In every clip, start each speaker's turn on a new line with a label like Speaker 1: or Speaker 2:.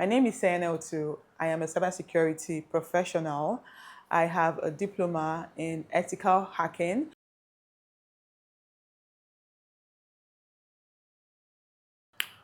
Speaker 1: My name is Sayanel. I am a cybersecurity professional. I have a diploma in ethical hacking.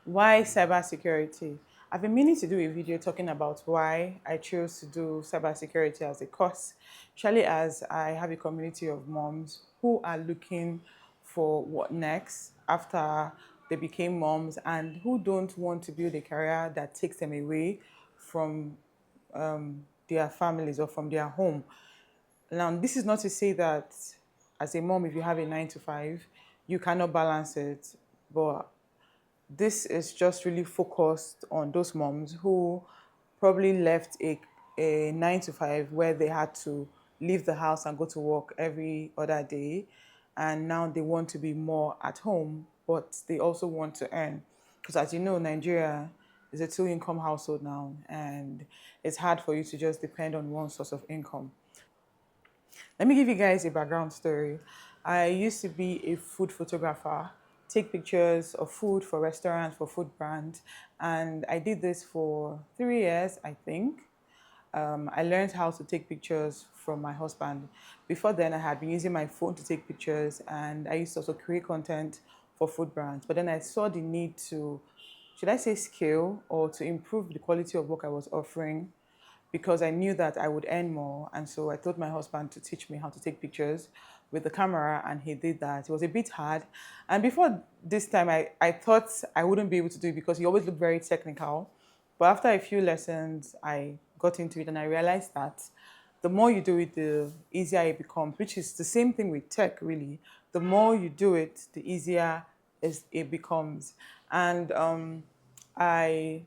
Speaker 1: Why cybersecurity? I've been meaning to do a video talking about why I chose to do cybersecurity as a course, especially as I have a community of moms who are looking for what next after they became moms and who don't want to build a career that takes them away from their families or from their home. Now, this is not to say that as a mom, if you have a 9 to 5, you cannot balance it, but this is just really focused on those moms who probably left a 9 to 5 where they had to leave the house and go to work every other day. And now they want to be more at home, but they also want to earn. Because as you know, Nigeria is a two-income household now, and it's hard for you to just depend on one source of income. Let me give you guys a background story. I used to be a food photographer, take pictures of food for restaurants, for food brands, and I did this for 3 years, I think. I learned how to take pictures from my husband. Before then, I had been using my phone to take pictures, and I used to also create content for food brands. But then I saw the need to, should I say, scale or to improve the quality of work I was offering because I knew that I would earn more. And so I told my husband to teach me how to take pictures with the camera, and he did that. It was a bit hard. And before this time, I thought I wouldn't be able to do it because he always looked very technical. But after a few lessons, I got into it and I realized that the more you do it, the easier it becomes, which is the same thing with tech, really. The more you do it, the easier it becomes. And I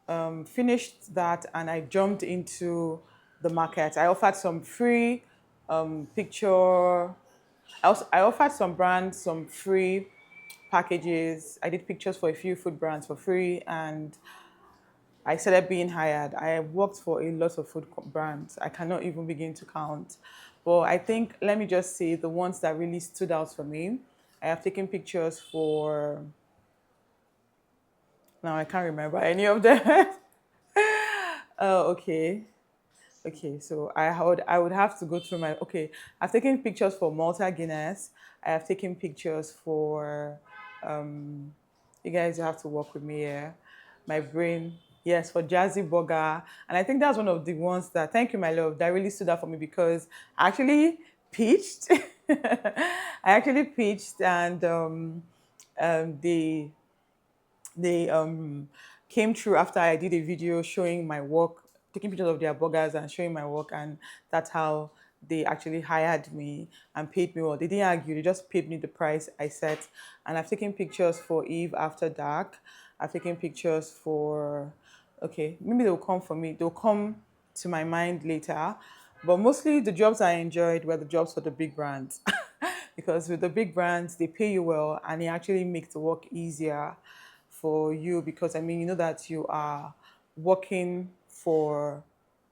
Speaker 1: finished that and I jumped into the market. I offered some free picture. I offered some brands some free packages. I did pictures for a few food brands for free, and I started being hired. I worked for a lot of brands. I cannot even begin to count. But I think, let me just say the ones that really stood out for me. I have taken pictures for, now I can't remember any of them. Oh, okay. Okay, so I would have to go through my okay. I've taken pictures for Malta Guinness. I have taken pictures for you guys have to work with me here. My brain, yes, for Jazzy Burger. And I think that's one of the ones that thank you, my love, that really stood out for me because I actually pitched. I actually pitched and the they came through after I did a video showing my work, taking pictures of their burgers and showing my work, and that's how they actually hired me and paid me well. They didn't argue; they just paid me the price I set. And I've taken pictures for Eve After Dark. I've taken pictures for, okay, maybe they'll come for me. They'll come to my mind later. But mostly the jobs I enjoyed were the jobs for the big brands. Because with the big brands, they pay you well and it actually makes the work easier for you because I mean, you know that you are working for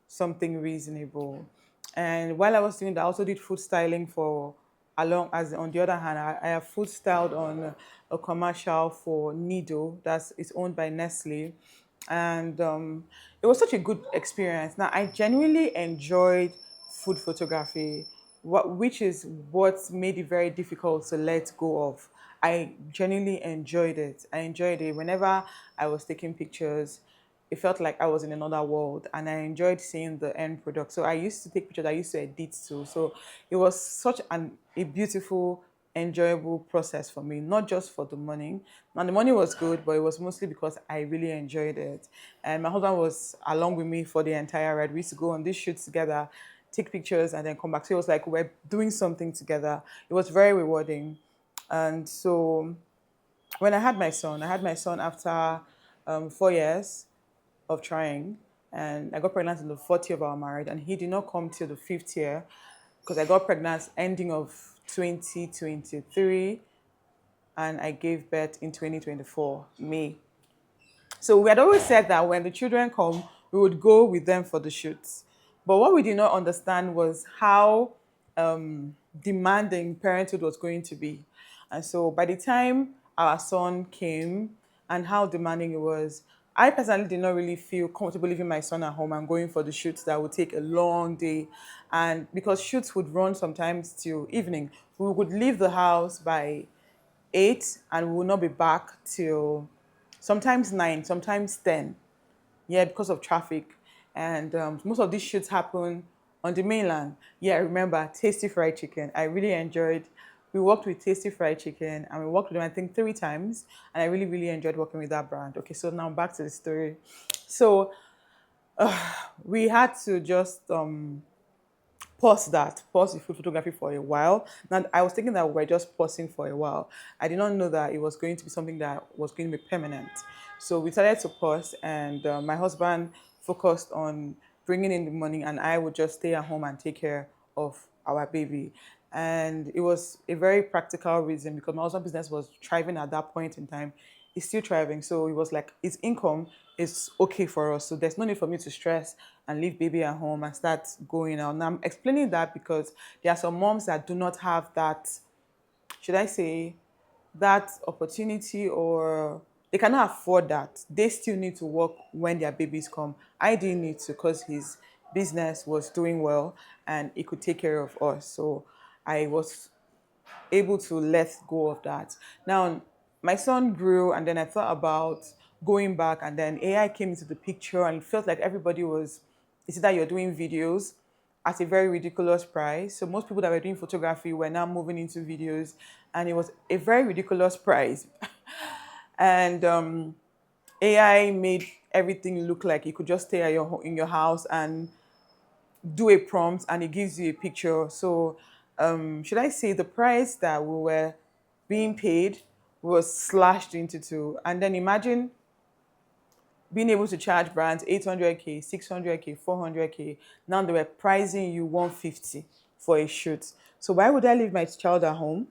Speaker 1: something reasonable. And while I was doing that, I also did food styling for along as on the other hand, I have food styled on a commercial for Nido that's it's owned by Nestle. And it was such a good experience. Now I genuinely enjoyed food photography, which is what made it very difficult to let go of. I genuinely enjoyed it. I enjoyed it. Whenever I was taking pictures, it felt like I was in another world and I enjoyed seeing the end product. So I used to take pictures, I used to edit too. So it was such a beautiful, enjoyable process for me, not just for the money. Now the money was good, but it was mostly because I really enjoyed it. And my husband was along with me for the entire ride. We used to go on these shoots together, take pictures, and then come back. So it was like we're doing something together. It was very rewarding. And so when I had my son after 4 years of trying, and I got pregnant in the fourth year of our marriage, and he did not come till the fifth year because I got pregnant ending of 2023, and I gave birth in 2024 May. So we had always said that when the children come, we would go with them for the shoots. But what we did not understand was how demanding parenthood was going to be. And so by the time our son came and how demanding it was, I personally did not really feel comfortable leaving my son at home and going for the shoots that would take a long day. And because shoots would run sometimes till evening, we would leave the house by 8 and we will not be back till sometimes 9, sometimes 10. Yeah, because of traffic. And most of these shoots happen on the mainland. Yeah, I remember Tasty Fried Chicken. I really enjoyed. We worked with Tasty Fried Chicken and we worked with them, I think, 3 times. And I really, really enjoyed working with that brand. Okay, so now back to the story. So we had to just pause the food photography for a while. Now, I was thinking that we were just pausing for a while. I did not know that it was going to be something that was going to be permanent. So we started to pause, and my husband focused on bringing in the money, and I would just stay at home and take care of our baby. And it was a very practical reason because my husband's business was thriving at that point in time. It's still thriving. So it was like his income is okay for us. So there's no need for me to stress and leave baby at home and start going out. Now I'm explaining that because there are some moms that do not have that, should I say, that opportunity, or they cannot afford that. They still need to work when their babies come. I didn't need to because his business was doing well and he could take care of us. So I was able to let go of that. Now, my son grew, and then I thought about going back, and then AI came into the picture, and it felt like everybody was, it's that you're doing videos at a very ridiculous price. So most people that were doing photography were now moving into videos, and it was a very ridiculous price. And AI made everything look like you could just stay at in your house and do a prompt and it gives you a picture. So, should I say the price that we were being paid was slashed into two? And then imagine being able to charge brands 800K, 600K, 400K. Now they were pricing you 150 for a shoot. So why would I leave my child at home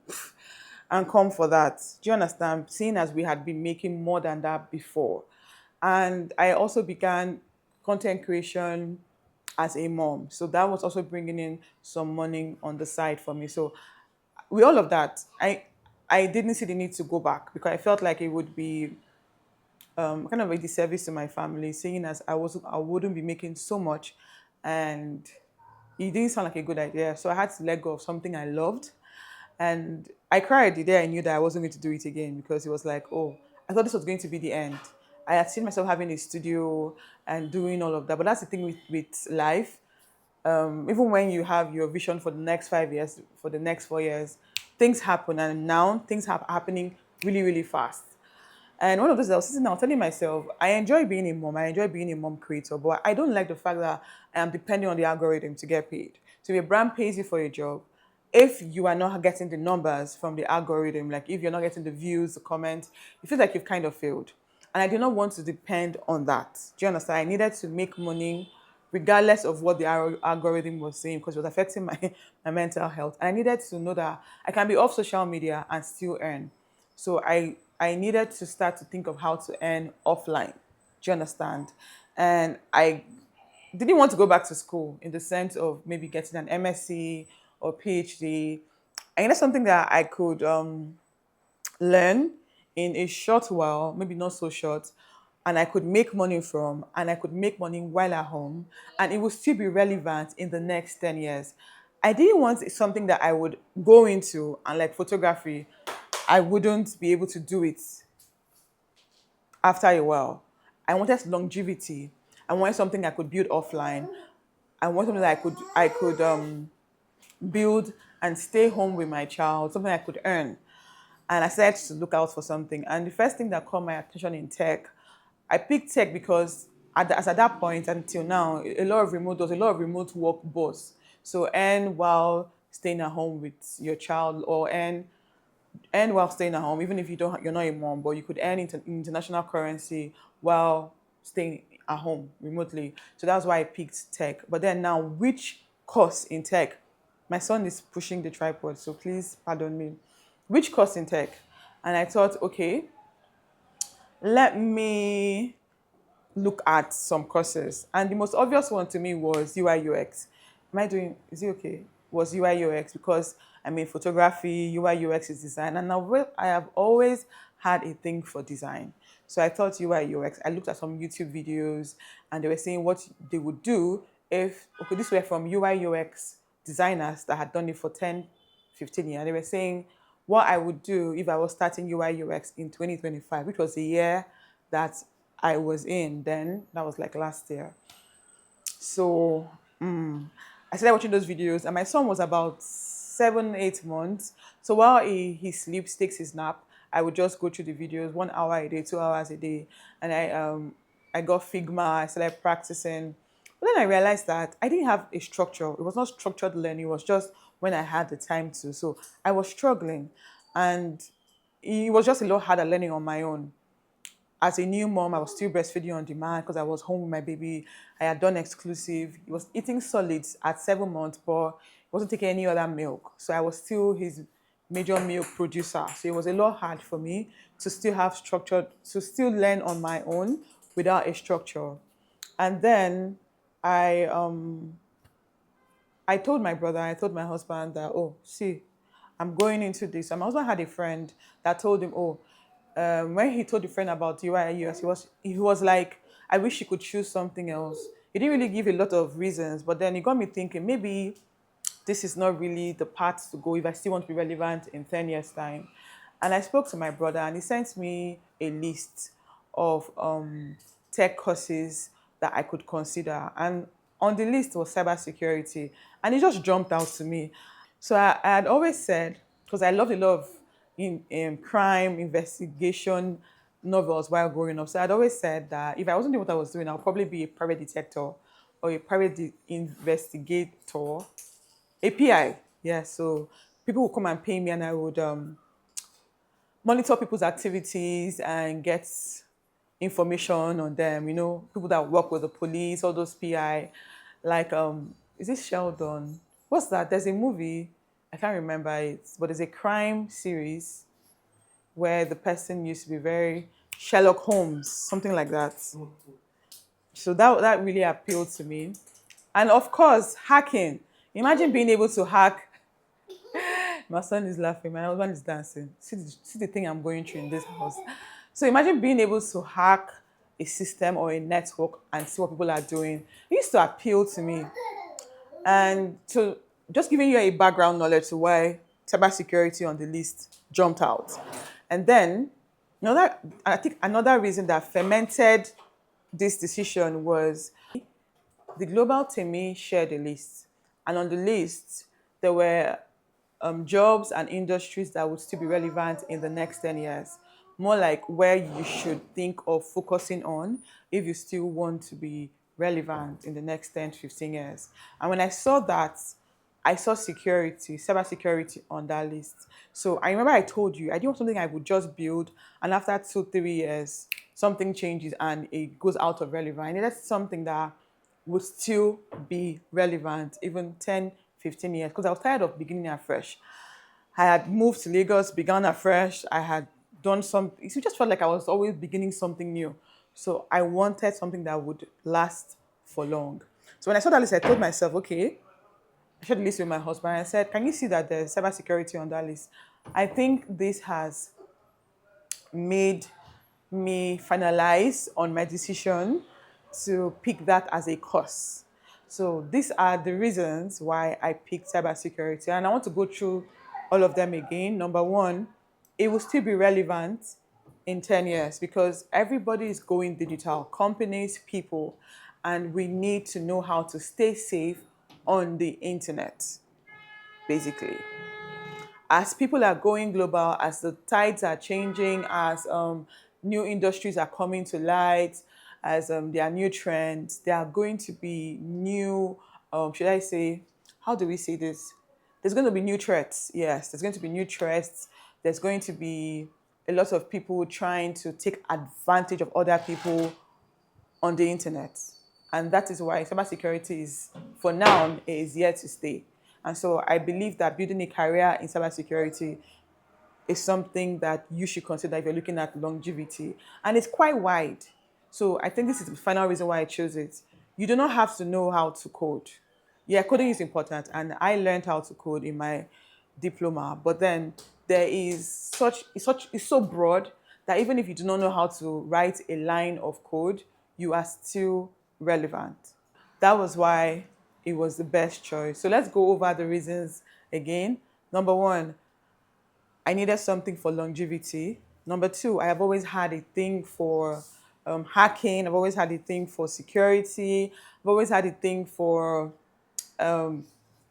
Speaker 1: and come for that? Do you understand? Seeing as we had been making more than that before. And I also began content creation as a mom. So that was also bringing in some money on the side for me. So with all of that, I didn't see the need to go back because I felt like it would be kind of a disservice to my family, seeing as I wouldn't be making so much, and it didn't sound like a good idea. So I had to let go of something I loved, and I cried the day I knew that I wasn't going to do it again because it was like, oh, I thought this was going to be the end. I had seen myself having a studio and doing all of that, but that's the thing with life. Even when you have your vision for the next 5 years, for the next 4 years, things happen, and now things are happening really, really fast. And one of those, I was sitting down telling myself, I enjoy being a mom. I enjoy being a mom creator, but I don't like the fact that I am depending on the algorithm to get paid. So if a brand pays you for a job, if you are not getting the numbers from the algorithm, like if you're not getting the views, the comments, you feel like you've kind of failed. And I did not want to depend on that. Do you understand? I needed to make money regardless of what the algorithm was saying because it was affecting my mental health. And I needed to know that I can be off social media and still earn. So I needed to start to think of how to earn offline. Do you understand? And I didn't want to go back to school in the sense of maybe getting an MSc or PhD. I needed something that I could learn in a short while, maybe not so short, and I could make money from, and I could make money while at home, and it would still be relevant in the next 10 years. I didn't want something that I would go into, and like photography, I wouldn't be able to do it after a while. I wanted longevity. I wanted something I could build offline. I wanted something that I could build and stay home with my child, something I could earn. And I started to look out for something. And the first thing that caught my attention in tech, I picked tech because as at that point until now, there was a lot of remote work boss. So earn while staying at home with your child, or earn while staying at home, even if you're not a mom, but you could earn international currency while staying at home remotely. So that's why I picked tech. But then now, which course in tech? My son is pushing the tripod, so please pardon me. Which course in tech? And I thought, okay, let me look at some courses. And the most obvious one to me was UI UX. Is it okay? Was UI UX because I mean, photography, UI UX is design. And I have always had a thing for design. So I thought UI UX. I looked at some YouTube videos and they were saying what they would do if, okay, this were from UI UX designers that had done it for 10, 15 years. They were saying what I would do if I was starting UI UX in 2025, which was the year that I was in then. That was like last year. So I started watching those videos, and my son was about 7, 8 months. So while he sleeps, takes his nap, I would just go through the videos 1 hour a day, 2 hours a day, and I got Figma. I started practicing, but then I realized that I didn't have a structure. It was not structured learning. It was just when I had the time to. So I was struggling, and it was just a lot harder learning on my own. As a new mom, I was still breastfeeding on demand because I was home with my baby. I had done exclusive. He was eating solids at 7 months, but he wasn't taking any other milk. So I was still his major milk producer. So it was a lot hard for me to still have structured, to still learn on my own without a structure. And then I I told my brother, I told my husband that, oh, see, I'm going into this. And my husband had a friend that told him, oh, when he told the friend about UI US, he was like, I wish he could choose something else. He didn't really give a lot of reasons, but then it got me thinking maybe this is not really the path to go if I still want to be relevant in 10 years' time. And I spoke to my brother, and he sent me a list of tech courses that I could consider. And on the list was cybersecurity. And it just jumped out to me. So I had always said, because I loved a lot of in crime, investigation novels while growing up. So I'd always said that if I wasn't doing what I was doing, I'll probably be a private detective or a private investigator. API, yeah. So people would come and pay me, and I would monitor people's activities and get information on them. People that work with the police, all those PI, like is it Sheldon? What's that? There's a movie, I can't remember it, but there's a crime series where the person used to be very Sherlock Holmes, something like that. So that really appealed to me. And of course, hacking. Imagine being able to hack. My son is laughing. My husband is dancing. See the thing I'm going through in this house. So imagine being able to hack a system or a network and see what people are doing. It used to appeal to me. And to just giving you a background knowledge to why cybersecurity on the list jumped out. And then I think another reason that fermented this decision was the global team shared a list, and on the list there were jobs and industries that would still be relevant in the next 10 years. More like where you should think of focusing on if you still want to be relevant in the next 10 to 15 years. And when I saw that, I saw security, cybersecurity on that list. So I remember I told you I didn't want something I would just build, and after 2, 3 years, something changes and it goes out of relevance. I needed something that would still be relevant even 10, 15 years, because I was tired of beginning afresh. I had moved to Lagos, began afresh. I had done some, it just felt like I was always beginning something new. So I wanted something that would last for long. So when I saw that list, I told myself, okay, I shared the list with my husband. I said, can you see that there's cybersecurity on that list? I think this has made me finalize on my decision to pick that as a course. So these are the reasons why I picked cybersecurity, and I want to go through all of them again. Number one, it will still be relevant in 10 years because everybody is going digital, companies, people, and we need to know how to stay safe on the internet, basically. As people are going global, as the tides are changing, as new industries are coming to light, as there are new trends, there are going to be new, should I say, how do we say this? There's going to be new threats. Yes, there's going to be new threats. There's going to be a lot of people trying to take advantage of other people on the internet. And that is why cybersecurity is, for now, is here to stay. And so I believe that building a career in cybersecurity is something that you should consider if you're looking at longevity. And it's quite wide. So I think this is the final reason why I chose it. You do not have to know how to code. Yeah, coding is important, and I learned how to code in my diploma. But then there is it's so broad that even if you do not know how to write a line of code, you are still relevant. That was why it was the best choice. So let's go over the reasons again. Number one, I needed something for longevity. Number two, I have always had a thing for hacking. I've always had a thing for security. I've always had a thing for um,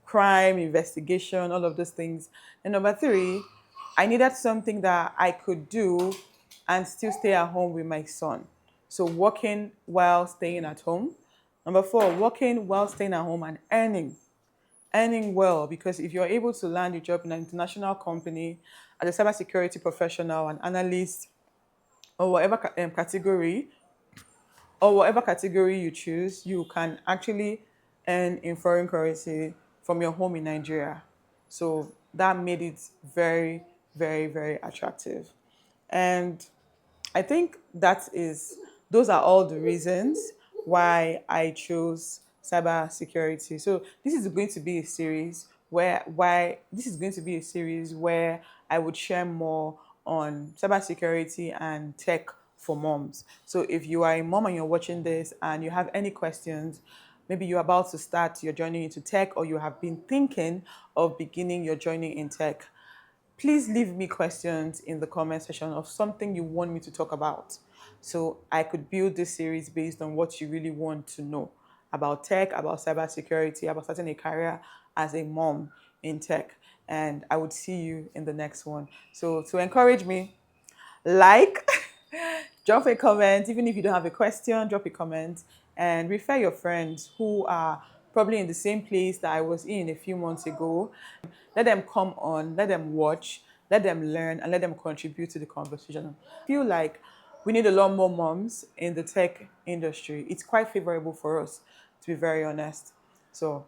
Speaker 1: crime, investigation, all of those things. And number three, I needed something that I could do and still stay at home with my son. So working while staying at home. Number four, working while staying at home and earning well, because if you're able to land a job in an international company as a cybersecurity professional, an analyst, or whatever category, or whatever category you choose, you can actually earn in foreign currency from your home in Nigeria. So that made it very, very, very attractive. And I think those are all the reasons why I chose cybersecurity. So this is going to be a series where I would share more on cybersecurity and tech for moms. So if you are a mom and you're watching this and you have any questions, maybe you're about to start your journey into tech, or you have been thinking of beginning your journey in tech, please leave me questions in the comment section of something you want me to talk about. So I could build this series based on what you really want to know about tech, about cybersecurity, about starting a career as a mom in tech. And I would see you in the next one. So to encourage me, like, drop a comment. Even if you don't have a question, drop a comment and refer your friends who are probably in the same place that I was in a few months ago. Let them come on, let them watch, let them learn, and let them contribute to the conversation. I feel like we need a lot more moms in the tech industry. It's quite favorable for us, to be very honest. So